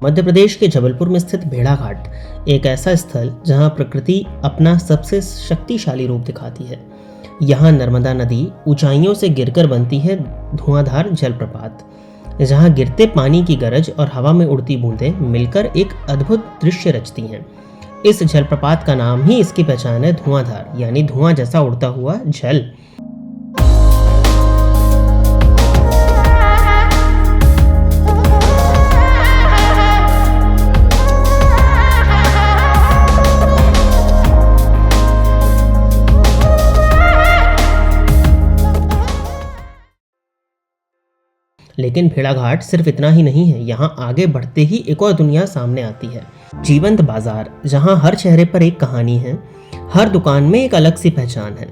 मध्य प्रदेश के जबलपुर में स्थित भेड़ाघाट एक ऐसा स्थल जहां प्रकृति अपना सबसे शक्तिशाली रूप दिखाती है। यहाँ नर्मदा नदी ऊंचाइयों से गिरकर बनती है धुआंधार जलप्रपात, जहां गिरते पानी की गरज और हवा में उड़ती बूंदें मिलकर एक अद्भुत दृश्य रचती हैं। इस जलप्रपात का नाम ही इसकी पहचान है, धुआंधार, यानी धुआं जैसा उड़ता हुआ जल। लेकिन भेड़ाघाट सिर्फ इतना ही नहीं है। यहाँ आगे बढ़ते ही एक और दुनिया सामने आती है, जीवंत बाजार, जहाँ हर चेहरे पर एक कहानी है, हर दुकान में एक अलग सी पहचान है।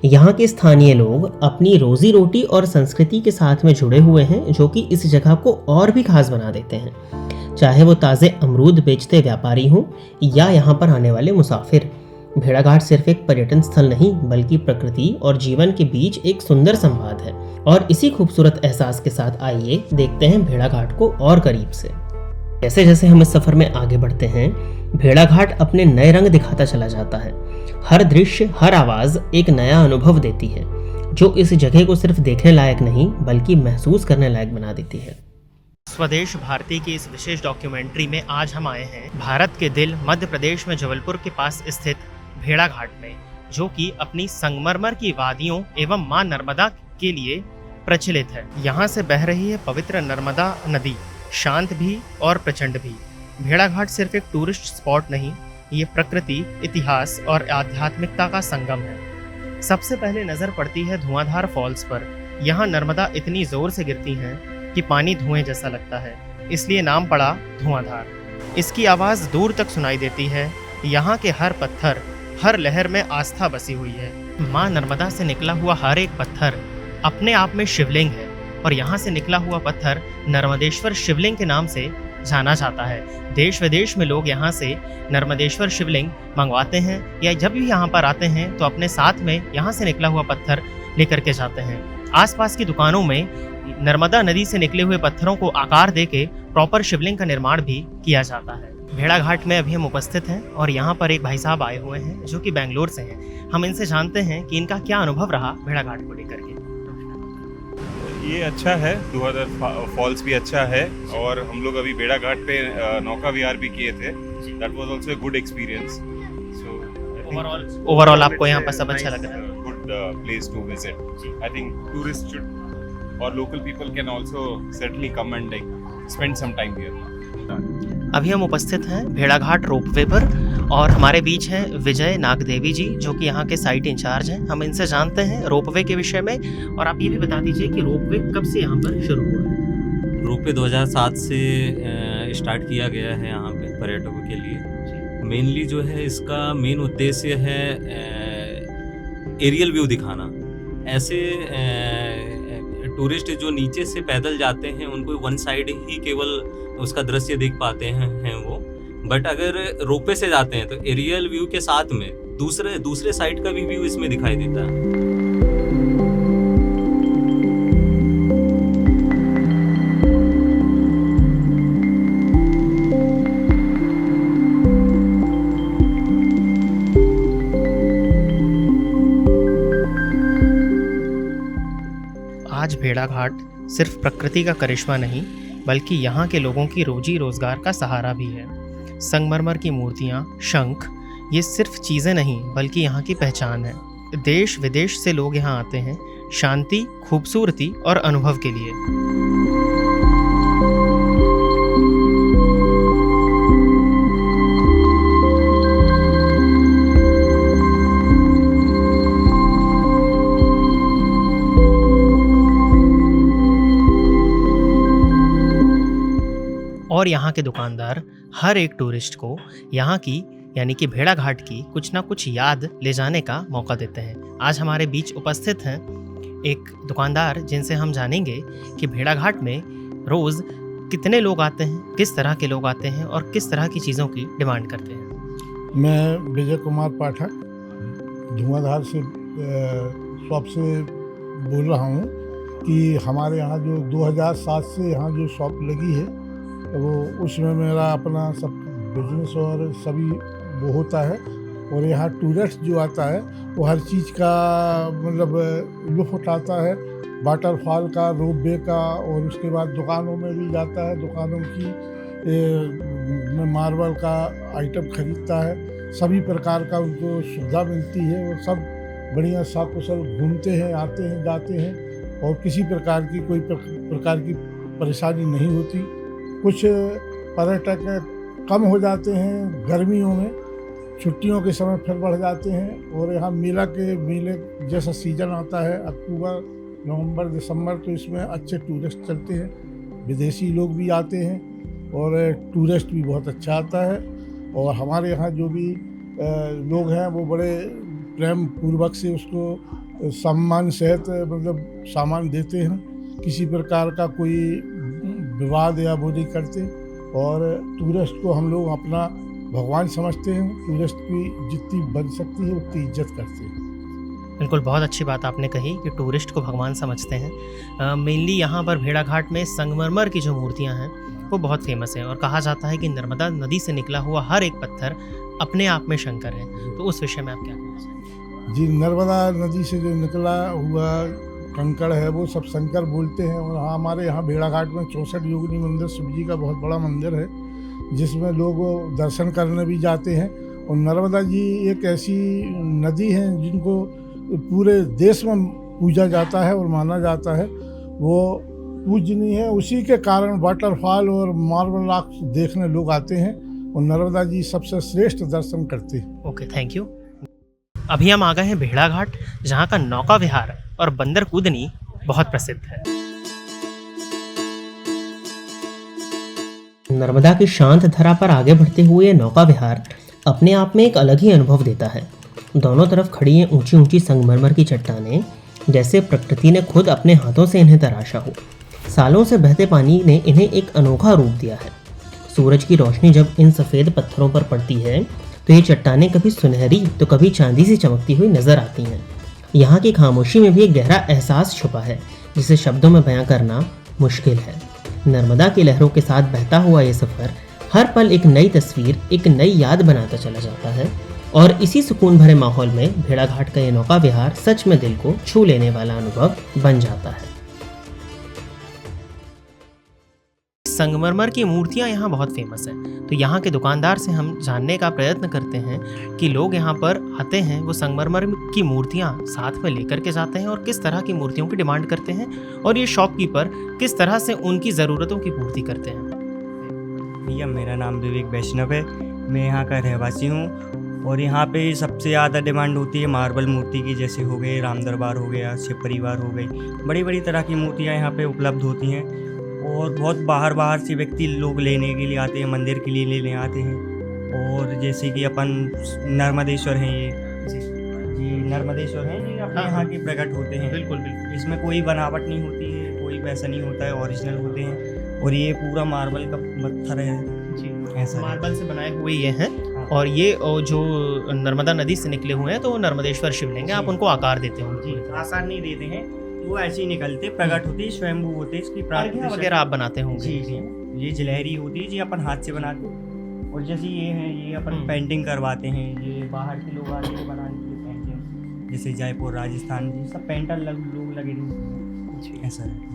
यहाँ के स्थानीय लोग अपनी रोजी रोटी और संस्कृति के साथ में जुड़े हुए हैं, जो कि इस जगह को और भी खास बना देते हैं। चाहे वो ताज़े अमरूद बेचते व्यापारी हों या यहाँ पर आने वाले मुसाफिर, भेड़ाघाट सिर्फ एक पर्यटन स्थल नहीं बल्कि प्रकृति और जीवन के बीच एक सुंदर संवाद है। और इसी खूबसूरत एहसास के साथ आइए देखते हैं भेड़ाघाट को और करीब से। जैसे जैसे हम इस सफर में आगे बढ़ते हैं, भेड़ाघाट अपने नए रंग दिखाता चला जाता है। हर दृश्य, हर आवाज एक नया अनुभव देती है, जो इस जगह को सिर्फ देखने लायक नहीं बल्कि महसूस करने लायक बना देती है। स्वदेश भारती की इस विशेष डॉक्यूमेंट्री में आज हम आए हैं भारत के दिल मध्य प्रदेश में जबलपुर के पास स्थित भेड़ाघाट में, जो कि अपनी संगमरमर की वादियों एवं मां नर्मदा के लिए प्रचलित है। यहाँ से बह रही है पवित्र नर्मदा नदी, शांत भी और प्रचंड भी। भेड़ाघाट सिर्फ एक टूरिस्ट स्पॉट नहीं, ये प्रकृति, इतिहास और आध्यात्मिकता का संगम है। सबसे पहले नजर पड़ती है धुआंधार फॉल्स पर। यहाँ नर्मदा इतनी जोर से गिरती हैं कि पानी धुएं जैसा लगता है, इसलिए नाम पड़ा धुआंधार। इसकी आवाज दूर तक सुनाई देती है। यहाँ के हर पत्थर, हर लहर में आस्था बसी हुई है। माँ नर्मदा से निकला हुआ हर एक पत्थर अपने आप में शिवलिंग है, और यहाँ से निकला हुआ पत्थर नर्मदेश्वर शिवलिंग के नाम से जाना जाता है। देश विदेश में लोग यहाँ से नर्मदेश्वर शिवलिंग मंगवाते हैं, या जब भी यहाँ पर आते हैं तो अपने साथ में यहाँ से निकला हुआ पत्थर लेकर के जाते हैं। आसपास की दुकानों में नर्मदा नदी से निकले हुए पत्थरों को आकार देके प्रॉपर शिवलिंग का निर्माण भी किया जाता है। भेड़ाघाट में अभी हम उपस्थित हैं और यहाँ पर एक भाई साहब आए हुए हैं जो कि बेंगलोर से हैं। हम इनसे जानते हैं कि इनका क्या अनुभव रहा भेड़ाघाट को लेकर के। ये अच्छा है, धुआंधार फॉल्स भी अच्छा है, और हम लोग अभी भेड़ाघाट पे नौका विहार भी किए थे। That was also a good experience. So overall आपको यहाँ पर सब अच्छा लग रहा है? Good place to visit. I think tourist should और local people can also certainly come and like spend some time here. अभी हम उपस्थित हैं भेड़ाघाट रोपवे पर, और हमारे बीच हैं विजय नागदेवी जी, जो कि यहाँ के साइट इंचार्ज हैं। हम इनसे जानते हैं रोपवे के विषय में, और आप ये भी बता दीजिए कि रोपवे कब से यहाँ पर शुरू हुआ है? रोपवे 2007 से स्टार्ट किया गया है यहाँ पे पर्यटकों के लिए। मेनली जो है इसका मेन उद्देश्य है एरियल व्यू दिखाना। ऐसे टूरिस्ट जो नीचे से पैदल जाते हैं उनको वन साइड ही केवल उसका दृश्य देख पाते हैं वो, बट अगर रोपवे से जाते हैं तो एरियल व्यू के साथ में दूसरे साइड का भी व्यू इसमें दिखाई देता है। आज भेड़ाघाट सिर्फ प्रकृति का करिश्मा नहीं बल्कि यहाँ के लोगों की रोजी रोजगार का सहारा भी है। संगमरमर की मूर्तियाँ, शंख, ये सिर्फ चीज़ें नहीं बल्कि यहाँ की पहचान है। देश विदेश से लोग यहाँ आते हैं शांति, खूबसूरती और अनुभव के लिए। और यहाँ के दुकानदार हर एक टूरिस्ट को यहाँ की यानी कि भेड़ाघाट की कुछ ना कुछ याद ले जाने का मौका देते हैं। आज हमारे बीच उपस्थित हैं एक दुकानदार, जिनसे हम जानेंगे कि भेड़ाघाट में रोज़ कितने लोग आते हैं, किस तरह के लोग आते हैं और किस तरह की चीज़ों की डिमांड करते हैं। मैं विजय कुमार पाठक धुआंधार से शॉप से बोल रहा हूँ कि हमारे यहाँ जो 2007 से यहाँ जो शॉप लगी है, वो उसमें मेरा अपना सब बिजनेस और सभी वो होता है। और यहाँ टूरिस्ट जो आता है वो हर चीज़ का मतलब लुत्फ़ उठाता है, वाटरफॉल का, रोप वे का, और उसके बाद दुकानों में भी जाता है, दुकानों की में मार्बल का आइटम खरीदता है। सभी प्रकार का उनको सुविधा मिलती है और सब बढ़िया साकुशल घूमते हैं, आते हैं, जाते हैं और किसी प्रकार की कोई प्रकार की परेशानी नहीं होती। कुछ पर्यटक कम हो जाते हैं गर्मियों में, छुट्टियों के समय फिर बढ़ जाते हैं। और यहाँ मेले जैसा सीज़न आता है अक्टूबर, नवंबर, दिसंबर, तो इसमें अच्छे टूरिस्ट चलते हैं, विदेशी लोग भी आते हैं और टूरिस्ट भी बहुत अच्छा आता है। और हमारे यहाँ जो भी लोग हैं वो बड़े प्रेम पूर्वक से उसको सम्मान सहित मतलब सामान देते हैं, किसी प्रकार का कोई विवाद या वो नहीं करते। और टूरिस्ट को हम लोग अपना भगवान समझते हैं, टूरिस्ट की जितनी बन सकती है उतनी इज्जत करते हैं। बिल्कुल, बहुत अच्छी बात आपने कही कि टूरिस्ट को भगवान समझते हैं। मेनली यहाँ पर भेड़ाघाट में संगमरमर की जो मूर्तियाँ हैं वो बहुत फेमस हैं और कहा जाता है कि नर्मदा नदी से निकला हुआ हर एक पत्थर अपने आप में शंकर है। तो उस विषय में आप क्या कहना चाहेंगे? जी, नर्मदा नदी से जो निकला हुआ कंकड़ है वो सब शंकर बोलते हैं। और हाँ, हमारे यहाँ भेड़ाघाट में 64 योगिनी मंदिर, शिव जी का बहुत बड़ा मंदिर है जिसमें लोग दर्शन करने भी जाते हैं। और नर्मदा जी एक ऐसी नदी है जिनको पूरे देश में पूजा जाता है और माना जाता है, वो पूजनीय है। उसी के कारण वाटरफॉल और मार्बल रॉक देखने लोग आते हैं और नर्मदा जी सबसे श्रेष्ठ दर्शन करते हैं। Okay, thank you. अभी हम आ गए हैं भेड़ाघाट, जहाँ का नौका विहार और बंदर कूदनी बहुत प्रसिद्ध है। नर्मदा की शांत धरा पर आगे बढ़ते हुए नौका विहार अपने आप में एक अलग ही अनुभव देता है। दोनों तरफ खड़ी हैं ऊंची ऊंची संगमरमर की चट्टानें, जैसे प्रकृति ने खुद अपने हाथों से इन्हें तराशा हो। सालों से बहते पानी ने इन्हें एक अनोखा रूप दिया है। सूरज की रोशनी जब इन सफ़ेद पत्थरों पर पड़ती है तो ये चट्टानें कभी सुनहरी तो कभी चांदी सी चमकती हुई नजर आती हैं। यहाँ की खामोशी में भी एक गहरा एहसास छुपा है जिसे शब्दों में बयां करना मुश्किल है। नर्मदा की लहरों के साथ बहता हुआ ये सफ़र हर पल एक नई तस्वीर, एक नई याद बनाता चला जाता है। और इसी सुकून भरे माहौल में भेड़ाघाट का ये नौका विहार सच में दिल को छू लेने वाला अनुभव बन जाता है। संगमरमर की मूर्तियाँ यहाँ बहुत फेमस हैं, तो यहाँ के दुकानदार से हम जानने का प्रयत्न करते हैं कि लोग यहाँ पर आते हैं, वो संगमरमर की मूर्तियाँ साथ में लेकर के जाते हैं और किस तरह की मूर्तियों की डिमांड करते हैं और ये शॉपकीपर किस तरह से उनकी ज़रूरतों की पूर्ति करते हैं। भैया, मेरा नाम विवेक वैष्णव है, मैं यहाँ का रहवासी हूँ। और यहाँ पे सबसे ज़्यादा डिमांड होती है मार्बल मूर्ति की, जैसे हो गए राम दरबार हो गया, शिव परिवार हो गई, बड़ी बड़ी तरह की मूर्तियाँ यहाँ पे उपलब्ध होती हैं। और बहुत बाहर से व्यक्ति लोग लेने के लिए आते हैं, मंदिर के लिए लेने आते हैं। और जैसे कि अपन नर्मदेश्वर हैं, ये नर्मदेश्वर हैं, ये अपने यहाँ के प्रकट होते हैं। बिल्कुल बिल्कुल, इसमें कोई बनावट नहीं होती है, कोई वैसा नहीं होता है, ओरिजिनल होते हैं। और ये पूरा मार्बल का पत्थर है जी, ऐसा मार्बल से बनाए हुए ये हैं। और ये जो नर्मदा नदी से निकले हुए हैं तो वो नर्मदेश्वर शिवलिंग है, आप उनको आकार देते हो जी, आसान नहीं देते हैं, वो ऐसे ही निकलते, प्रकट होती है, स्वयंभू होते, इसकी प्रार्थना वगैरह आप बनाते होंगे। जी जी, ये जलहरी होती है जी, अपन हाथ से बनाते हैं। और जैसे ये है, ये अपन पेंटिंग करवाते हैं, ये बाहर के लोग आते हैं बनाने के लिए पेंटिंग, जैसे जयपुर, राजस्थान, जी सब पेंटर लोग लगे हैं, ऐसा है।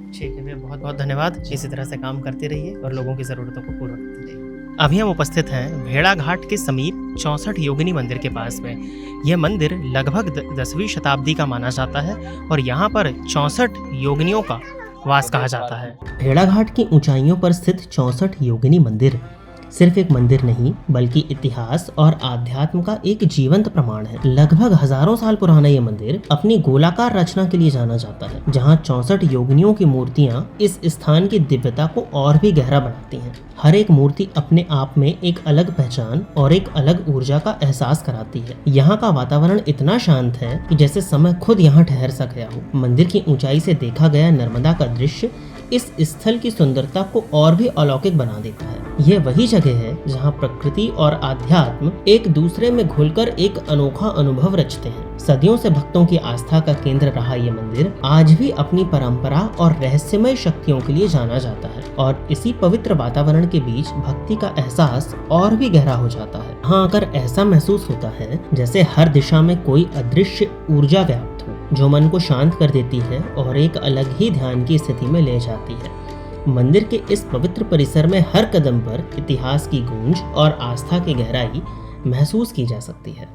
ठीक है भैया, बहुत बहुत धन्यवाद। इसी तरह से काम करते रहिए और लोगों की ज़रूरतों को पूरा करते रहिए। अभी हम उपस्थित हैं भेड़ाघाट के समीप 64 योगिनी मंदिर के पास में। यह मंदिर लगभग 10वीं शताब्दी का माना जाता है और यहाँ पर 64 योगिनियों का वास कहा जाता है। भेड़ाघाट की ऊंचाइयों पर स्थित 64 योगिनी मंदिर सिर्फ एक मंदिर नहीं बल्कि इतिहास और आध्यात्म का एक जीवंत प्रमाण है। लगभग हजारों साल पुराना ये मंदिर अपनी गोलाकार रचना के लिए जाना जाता है, जहाँ 64 योगिनियों की मूर्तियाँ इस स्थान की दिव्यता को और भी गहरा बनाती हैं। हर एक मूर्ति अपने आप में एक अलग पहचान और एक अलग ऊर्जा का एहसास कराती है। यहाँ का वातावरण इतना शांत है कि जैसे समय खुद यहाँ ठहर सा गया हो। मंदिर की ऊंचाई से देखा गया नर्मदा का दृश्य इस स्थल की सुंदरता को और भी अलौकिक बना देता है। यह वही जगह है जहाँ प्रकृति और आध्यात्म एक दूसरे में घुलकर एक अनोखा अनुभव रचते हैं। सदियों से भक्तों की आस्था का केंद्र रहा ये मंदिर आज भी अपनी परंपरा और रहस्यमय शक्तियों के लिए जाना जाता है और इसी पवित्र वातावरण के बीच भक्ति का एहसास और भी गहरा हो जाता है। हाँ, अगर ऐसा महसूस होता है जैसे हर दिशा में कोई अदृश्य ऊर्जा व्याप्त हो जो मन को शांत कर देती है और एक अलग ही ध्यान की स्थिति में ले जाती है। मंदिर के इस पवित्र परिसर में हर कदम पर इतिहास की गूंज और आस्था की गहराई महसूस की जा सकती है।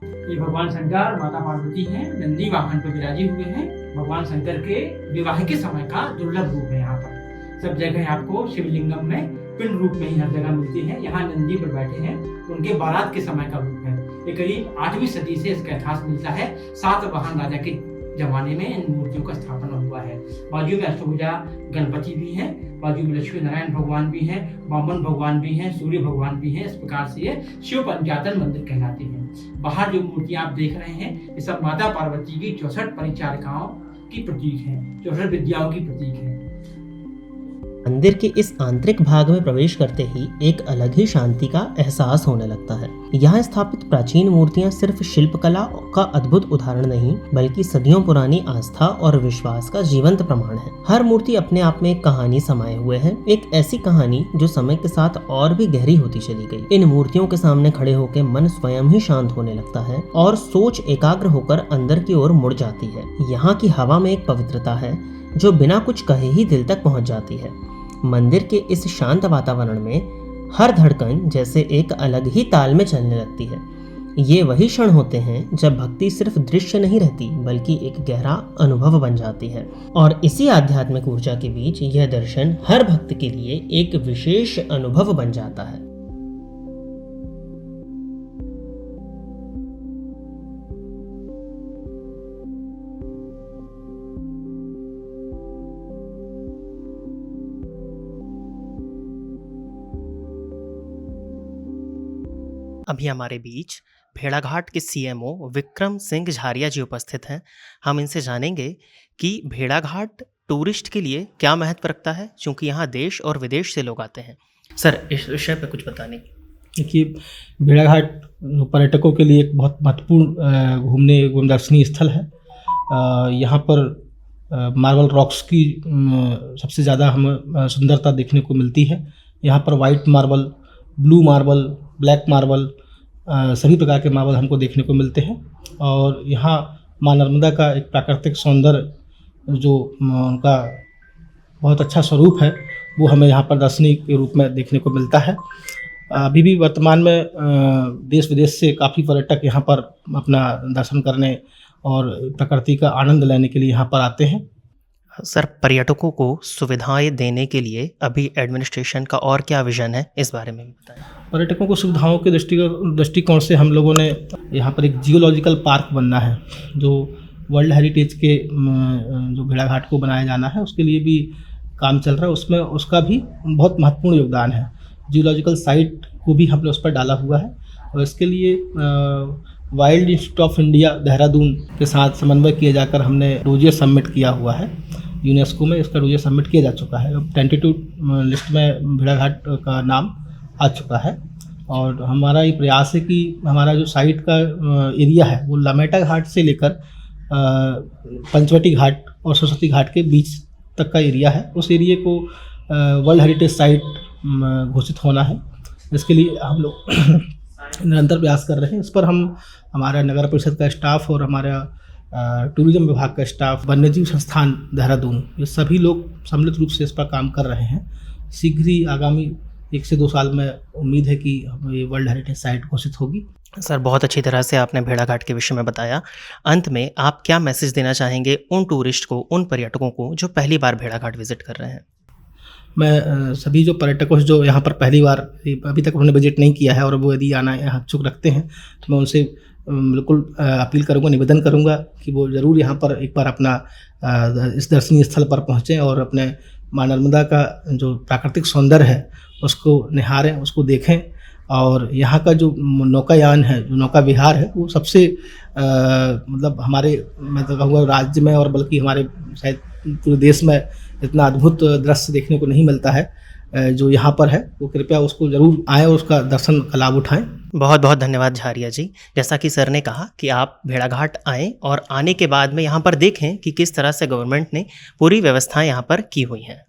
ये भगवान शंकर माता पार्वती हैं, नंदी वाहन पर विराजे हुए हैं। भगवान शंकर के विवाह के समय का दुर्लभ रूप है। यहाँ पर सब जगह आपको शिवलिंगम में पिंड रूप में ही हर जगह मिलती है। यहाँ नंदी पर बैठे हैं, उनके बारात के समय का रूप है। ये करीब 8वीं सदी से इसका इतिहास मिलता है। सातवाहन राजा के जमाने में इन मूर्तियों का स्थापना हुआ है। बाजू में अष्टभुजा गणपति भी हैं, बाजू में लक्ष्मी नारायण भगवान भी हैं, वामन भगवान भी हैं, सूर्य भगवान भी हैं। इस प्रकार से ये शिव पंचायतन मंदिर कहलाते हैं। बाहर जो मूर्तियां आप देख रहे हैं ये सब माता पार्वती की 64 परिचारिकाओं की प्रतीक हैं, 64 विद्याओं की प्रतीक हैं। मंदिर के इस आंतरिक भाग में प्रवेश करते ही एक अलग ही शांति का एहसास होने लगता है। यहाँ स्थापित प्राचीन मूर्तियाँ सिर्फ शिल्पकला का अद्भुत उदाहरण नहीं बल्कि सदियों पुरानी आस्था और विश्वास का जीवंत प्रमाण है। हर मूर्ति अपने आप में एक कहानी समाये हुए है, एक ऐसी कहानी जो समय के साथ और भी गहरी होती चली गई। इन मूर्तियों के सामने खड़े होकर मन स्वयं ही शांत होने लगता है और सोच एकाग्र होकर अंदर की ओर मुड़ जाती है। यहाँ की हवा में एक पवित्रता है जो बिना कुछ कहे ही दिल तक पहुँच जाती है। मंदिर के इस शांत वातावरण में हर धड़कन जैसे एक अलग ही ताल में चलने लगती है। ये वही क्षण होते हैं जब भक्ति सिर्फ दृश्य नहीं रहती बल्कि एक गहरा अनुभव बन जाती है और इसी आध्यात्मिक ऊर्जा के बीच यह दर्शन हर भक्त के लिए एक विशेष अनुभव बन जाता है। अभी हमारे बीच भेड़ाघाट के सीएमओ विक्रम सिंह झारिया जी उपस्थित हैं। हम इनसे जानेंगे कि भेड़ाघाट टूरिस्ट के लिए क्या महत्व रखता है, क्योंकि यहाँ देश और विदेश से लोग आते हैं। सर, इस विषय पे कुछ बताने की। देखिए, भेड़ाघाट पर्यटकों के लिए एक बहुत महत्वपूर्ण घूमने एवं दर्शनीय स्थल है। यहाँ पर मार्बल रॉक्स की सबसे ज़्यादा हमें सुंदरता देखने को मिलती है। यहाँ पर white marble, blue marble, black marble, सभी प्रकार के मार्बल हमको देखने को मिलते हैं। और यहाँ माँ नर्मदा का एक प्राकृतिक सौंदर्य जो उनका बहुत अच्छा स्वरूप है वो हमें यहाँ पर दर्शनीय के रूप में देखने को मिलता है। अभी भी वर्तमान में देश विदेश से काफ़ी पर्यटक यहाँ पर अपना दर्शन करने और प्रकृति का आनंद लेने के लिए यहाँ पर आते हैं। सर, पर्यटकों को सुविधाएं देने के लिए अभी एडमिनिस्ट्रेशन का और क्या विजन है, इस बारे में बताएं। पर्यटकों को सुविधाओं के दृष्टिकोण से हम लोगों ने यहाँ पर एक जियोलॉजिकल पार्क बनना है जो वर्ल्ड हेरिटेज के जो भेड़ाघाट को बनाया जाना है उसके लिए भी काम चल रहा है। उसमें उसका भी बहुत महत्वपूर्ण योगदान है। जियोलॉजिकल साइट को भी हमने उस पर डाला हुआ है और इसके लिए wild institute of India Dehradun के साथ समन्वय किए जाकर हमने डोजियर सबमिट किया हुआ है। यूनेस्को में इसका डोजियर सबमिट किया जा चुका है। अब टेंटेटिव लिस्ट में भेड़ाघाट का नाम आ चुका है और हमारा ये प्रयास है कि हमारा जो साइट का एरिया है वो लमेटा घाट से लेकर पंचवटी घाट और सरस्वती घाट के बीच तक का एरिया है। उस एरिया को वर्ल्ड हेरिटेज साइट घोषित होना है। इसके लिए हम लोग निरंतर प्रयास कर रहे हैं। इस पर हमारा नगर परिषद का स्टाफ और हमारा टूरिज्म विभाग का स्टाफ, वन्यजीव संस्थान देहरादून, ये सभी लोग सम्मिलित रूप से इस पर काम कर रहे हैं। शीघ्र ही आगामी 1 से 2 साल में उम्मीद है कि ये वर्ल्ड हेरिटेज साइट घोषित होगी। सर, बहुत अच्छी तरह से आपने भेड़ाघाट के विषय में बताया। अंत में आप क्या मैसेज देना चाहेंगे उन टूरिस्ट को, उन पर्यटकों को जो पहली बार भेड़ाघाट विजिट कर रहे हैं? मैं सभी जो पर्यटकों से जो यहाँ पर पहली बार अभी तक उन्होंने विजिट नहीं किया है और वो यदि आना यहाँ इच्छुक रखते हैं तो मैं उनसे बिल्कुल अपील करूँगा, निवेदन करूँगा कि वो ज़रूर यहाँ पर एक बार अपना इस दर्शनीय स्थल पर पहुँचें और अपने माँ नर्मदा का जो प्राकृतिक सौंदर्य है उसको निहारें, उसको देखें। और यहाँ का जो नौकायान है, जो नौका विहार है, वो सबसे मतलब हमारे, मैं तो कहूँगा राज्य में और बल्कि हमारे शायद पूरे देश में इतना अद्भुत दृश्य देखने को नहीं मिलता है। जो यहाँ पर है वो कृपया उसको ज़रूर आएँ और उसका दर्शन का लाभ उठाएं। बहुत बहुत धन्यवाद झारिया जी। जैसा कि सर ने कहा कि आप भेड़ाघाट आएँ और आने के बाद में यहाँ पर देखें कि किस तरह से गवर्नमेंट ने पूरी व्यवस्थाएं यहाँ पर की हुई हैं।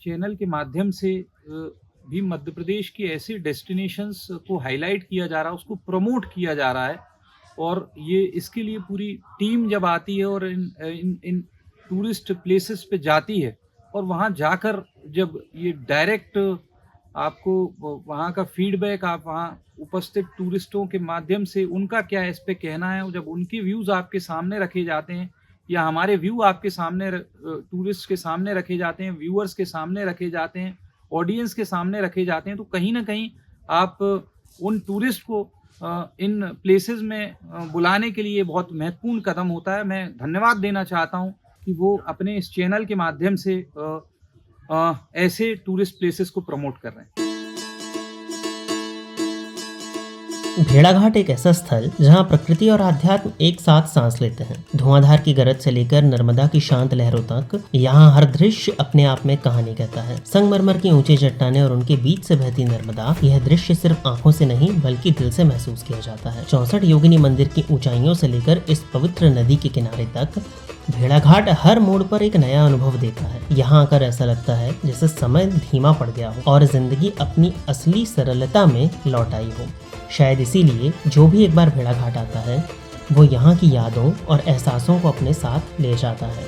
चैनल के माध्यम से भी मध्य प्रदेश की ऐसी डेस्टिनेशंस को हाईलाइट किया जा रहा है, उसको प्रमोट किया जा रहा है। और ये इसके लिए पूरी टीम जब आती है और इन टूरिस्ट प्लेसेस पे जाती है और वहाँ जाकर जब ये डायरेक्ट आपको वहाँ का फीडबैक, आप वहाँ उपस्थित टूरिस्टों के माध्यम से उनका क्या इस पे कहना है, जब उनके व्यूज़ आपके सामने रखे जाते हैं या हमारे व्यू आपके सामने टूरिस्ट के सामने रखे जाते हैं, व्यूअर्स के सामने रखे जाते हैं, ऑडियंस के सामने रखे जाते हैं, तो कहीं ना कहीं आप उन टूरिस्ट को इन प्लेसेस में बुलाने के लिए बहुत महत्वपूर्ण कदम होता है। मैं धन्यवाद देना चाहता हूं कि वो अपने इस चैनल के माध्यम से ऐसे टूरिस्ट प्लेसेस को प्रमोट कर रहे हैं। भेड़ाघाट एक ऐसा स्थल जहां प्रकृति और आध्यात्म एक साथ सांस लेते हैं। धुआंधार की गरज से लेकर नर्मदा की शांत लहरों तक यहां हर दृश्य अपने आप में कहानी कहता है। संगमरमर की ऊंची चट्टानें और उनके बीच से बहती नर्मदा, यह दृश्य सिर्फ आंखों से नहीं बल्कि दिल से महसूस किया जाता है। 64 योगिनी मंदिर की ऊंचाइयों से लेकर इस पवित्र नदी के किनारे तक भेड़ाघाट हर मोड़ पर एक नया अनुभव देता है। यहाँ आकर ऐसा लगता है जैसे समय धीमा पड़ गया हो और जिंदगी अपनी असली सरलता में लौट आई हो। शायद इसीलिए जो भी एक बार भेड़ाघाट आता है वो यहाँ की यादों और एहसासों को अपने साथ ले जाता है।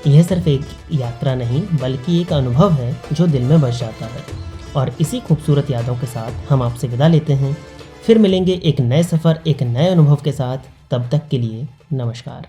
यह सिर्फ एक यात्रा नहीं बल्कि एक अनुभव है जो दिल में बस जाता है। और इसी खूबसूरत यादों के साथ हम आपसे विदा लेते हैं। फिर मिलेंगे एक नए सफ़र, एक नए अनुभव के साथ। तब तक के लिए नमस्कार।